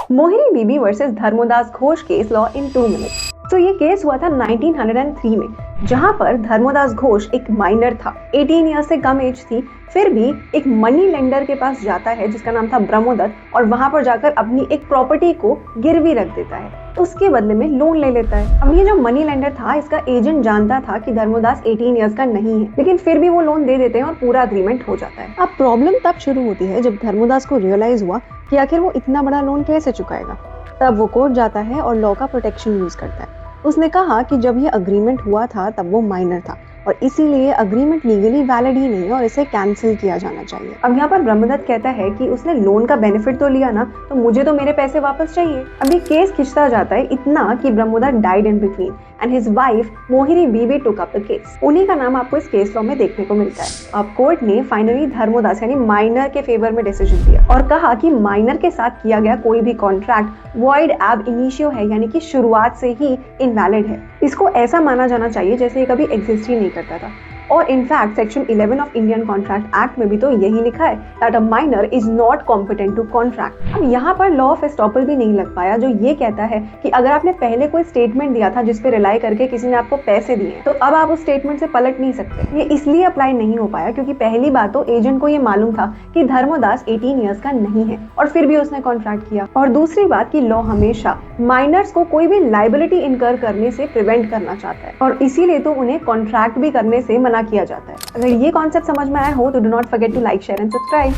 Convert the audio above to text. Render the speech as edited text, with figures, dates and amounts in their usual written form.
Mohini Bibi versus Dharmodas Ghosh case law in 2 minutes. तो ये case हुआ था 1903 में, जहां पर धर्मोदास घोष एक माइनर था, 18 ईयर्स से कम एज थी। फिर भी एक मनी लेंडर के पास जाता है जिसका नाम था ब्रह्मोदत्त, और वहां पर जाकर अपनी एक प्रॉपर्टी को गिरवी रख देता है, उसके बदले में लोन ले लेता है। अब ये जो मनी लेंडर था, इसका एजेंट जानता था कि धर्मोदास 18 ईयर्स का नहीं है, लेकिन फिर भी वो लोन दे देते हैं और पूरा अग्रीमेंट हो जाता है। अब प्रॉब्लम तब शुरू होती है जब धर्मोदास को रियलाइज हुआ कि आखिर वो इतना बड़ा लोन कैसे चुकाएगा। तब वो कोर्ट जाता है और लॉ का प्रोटेक्शन यूज करता है। उसने कहा कि जब ये अग्रीमेंट हुआ था तब वो माइनर था और इसीलिए अग्रीमेंट लीगली वैलिड ही नहीं है और इसे कैंसिल किया जाना चाहिए। अब यहाँ पर ब्रह्मदत्त कहता है कि उसने लोन का बेनिफिट तो लिया ना, तो मुझे तो मेरे पैसे वापस चाहिए। अभी केस खिंचता जाता है इतना कि Brahmadutt died in between and his wife Mohini Bibi took up the case. उन्हीं का नाम आपको इस केस लॉ में देखने को मिलता है। अब कोर्ट ने फाइनली धर्मोदास यानी माइनर के फेवर में डिसीजन दिया और कहा कि माइनर के साथ किया गया कोई भी कॉन्ट्रैक्ट वॉइड एब इनिशियो है, यानी कि शुरुआत से ही इनवैलिड है। इसको ऐसा माना जाना चाहिए जैसे ये कभी एग्जिस्ट ही नहीं करता था। और in fact section 11 of Indian Contract Act में भी तो यही लिखा है that a minor is not competent to contract. अब यहाँ पर लॉ ऑफ एस्टॉपल भी नहीं लग पाया, जो ये कहता है कि अगर आपने पहले कोई स्टेटमेंट दिया था जिस पे रिलाई करके किसी ने आपको पैसे दिए, तो अब आप उस स्टेटमेंट से पलट नहीं सकते। ये इसलिए अप्लाई नहीं हो पाया क्योंकि पहली बात तो एजेंट को ये मालूम था कि धर्मोदास 18 ईयर्स का नहीं है और फिर भी उसने कॉन्ट्रैक्ट किया। और दूसरी बात कि लॉ हमेशा माइनर्स को कोई भी लाइबिलिटी इनकर करने से प्रिवेंट करना चाहता है और इसीलिए तो उन्हें कॉन्ट्रैक्ट भी करने से मना किया जाता है। अगर ये कॉन्सेप्ट समझ में आया हो तो do not forget to like, share and subscribe.